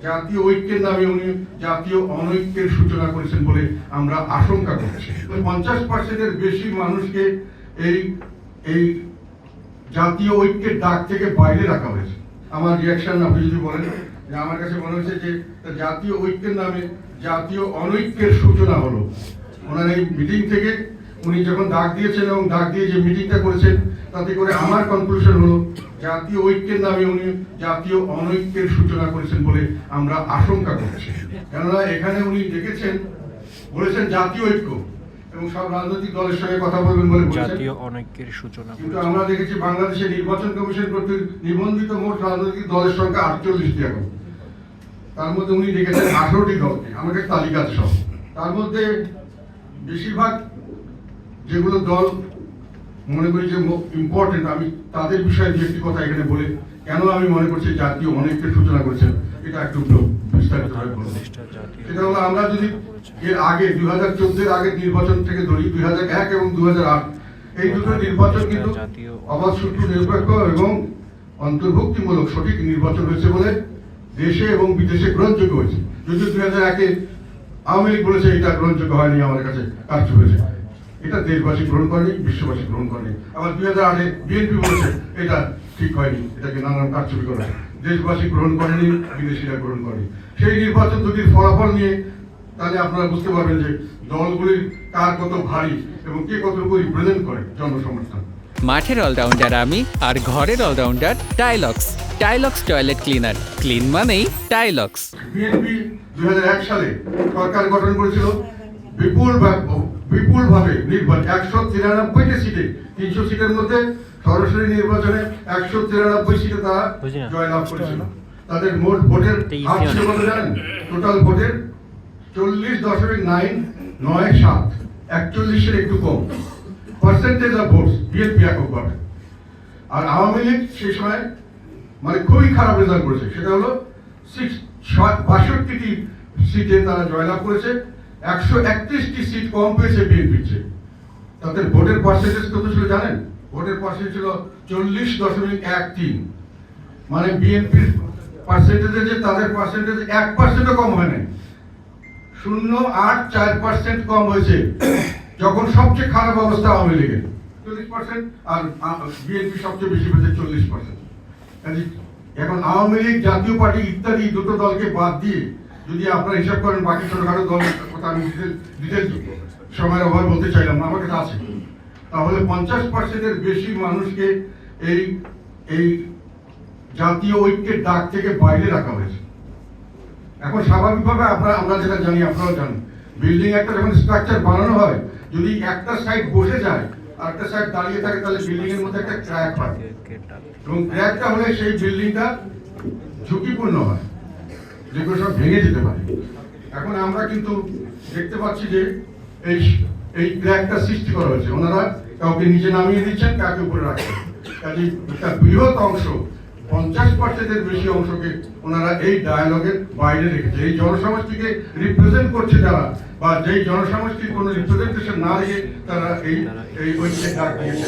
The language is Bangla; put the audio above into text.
জাতীয় ঐক্যের নামে উনি জাতীয় অনৈক্যের সূচনা করেছেন বলে আমরা আশঙ্কা করছি। 50% বেশি মানুষকে এই জাতীয় ঐক্যের ডাক থেকে বাইরে রাখা হয়েছে। আমার রিয়াকশন আপনি যদি বলেন যে আমার কাছে মনে হচ্ছে যে জাতীয় ঐক্যের নামে জাতীয় অনৈক্যের সূচনা হলো। ওনার এই মিটিং থেকে উনি যখন ডাক দিয়েছেন এবং ডাক দিয়ে যে মিটিংটা করেছেন তাতে করে আমার কনক্লুশন হলো জাতীয় ঐক্যের নামে উনি জাতীয় অনৈক্যের সূচনা করেছেন বলে আমরা আশঙ্কা করছি। কেননা এখানে উনি দেখেছেন বলেছেন জাতীয় ঐক্য এবং সব রাজনৈতিক দলের সঙ্গে কথা বলবেন বলে বলেছেন জাতীয় অনৈক্যের সূচনা। কিন্তু আমরা দেখেছি বাংলাদেশে নির্বাচন কমিশন কর্তৃক নিবন্ধিত মোট রাজনৈতিক দলের সংখ্যা 48টি এখন। তার মধ্যে উনি দেখেছেন 18টি দলকে, আমাকে তালিকা সব। তার মধ্যে বেশিরভাগ যেগুলো দল মনে করি যে ইম্পর্টেন্ট, আমি তাদের বিষয়ে দু একটি কথা এখানে বলে কেন আমি মনে করছি জাতীয় অনৈক্যের সূচনা করেছেন এটা একটু বিস্তারিত ভাবে বলবো। সেটা হলো আমরা যদি এর আগে 2014 আগের নির্বাচন থেকে ধরি 2001 এবং 2008 এই দুটো নির্বাচন কিন্তু অবাধ সুষ্ঠু নিরপেক্ষ এবং অন্তর্ভুক্তিমূলক সঠিক নির্বাচন হয়েছে বলে দেশে এবং বিদেশে গ্রহণযোগ্য হয়েছে। যদিও 2001-এ আওয়ামী লীগ বলেছে এটা গ্রহণযোগ্য হয়নি, আমার কাছে কার্য হয়েছে, এটা দেশবাসী গ্রহণ করেনি, বিশ্ববাসী গ্রহণ করেনি। আবার 2008-এ বিএনপি বলেছে এটা ঠিক হয়নি, এটাকে নানান কারচুপি করা, দেশবাসী গ্রহণ করেনি, বিদেশিরা গ্রহণ করেনি। সেই নির্বাচন দুটির ফলাফল নিয়ে তাহলে আপনারা বুঝতে পারবেন যে দলগুলির কার কত ভারী এবং কে কতটুকু রিপ্রেজেন্ট করে জনসমর্থন। মাঠের অলরাউন্ডার আমি আর ঘরের allrounder Tylox. Tylox toilet cleaner, clean মানেই টাইলক্স। বিএনপি 2001 সালে সরকার গঠন করেছিল বিপুলভাবে নির্বাচন 193টি সিটে, 300 সিটের মধ্যে সরাসরি নির্বাচনে 193 সিটে তারা জয়লাভ করেছিল। তাদের মোট ভোটের হার ছিল কত জানেন? টোটাল ভোটের 40.997, 41-এর একটু কম পার্সেন্টেজ অফ ভোটস বিএনপি একক পাবে। আর আওয়ামী লীগ সেই সময় মানে খুবই খারাপ রেজাল্ট করেছে, সেটা হলো 62টি সিটে তারা জয়লাভ করেছে, 131টি সিট কম পেয়েছে বিএনপির চেয়ে। তাদের ভোটের পার্সেন্টেজ কত ছিল জানেন? ভোটের পার্সেন্টেজ ছিল 40.13, মানে বিএনপির পার্সেন্টেজে যে তাদের পার্সেন্টেজ 1%ও কম হয় নাই, 0.84% কম হয়েছে যখন সবচেয়ে খারাপ অবস্থা আওয়ামী লীগের 40% আর বিএনপি সবচেয়ে বেশি পেয়েছে 40%। এখন আওয়ামী লীগ, জাতীয় পার্টি ইত্যাদি দুটো দলকে বাদ দিয়ে যদি আপনারা হিসাব করেন বাকি ছোটখাটো দলের কথা আমি ডিটেল সময়ের অভাব বলতে চাইলাম না, আমার কাছে আছে, তাহলে 50%-এর বেশি মানুষকে এই জাতীয় ঐক্যের ডাক থেকে বাইরে রাখা হয়েছে। এখন স্বাভাবিকভাবে আমরা যেটা জানি, আপনারাও জানেন, বিল্ডিং একটা যখন স্ট্রাকচার বানানো হয়, যদি একটা সাইড বসে যায় আর একটা সাইড দাঁড়িয়ে থাকে তাহলে বিল্ডিং এর মধ্যে একটা ক্র্যাক হয়, এবং ক্র্যাকটা হলে সেই বিল্ডিংটা ঝুঁকিপূর্ণ হয়, যেগুলো সব ভেঙে যেতে পারে। এখন আমরা কিন্তু দেখতে পাচ্ছি যে এই ক্র্যাকটা সৃষ্টি করা হয়েছে, ওনারা কাউকে নিচে নামিয়ে দিচ্ছেন, কাউকে উপরে রাখছেন। কাজে একটা বৃহৎ অংশ, 50%-এর বেশি অংশকে ওনারা এই ডায়ালগের বাইরে রেখেছে। এই জনসমষ্টিকে রিপ্রেজেন্ট করছে যারা, বা যেই জনসমষ্টির কোনো রিপ্রেজেন্টেশন না রেখে তারা এই ঐক্যের ডাক দিয়েছে।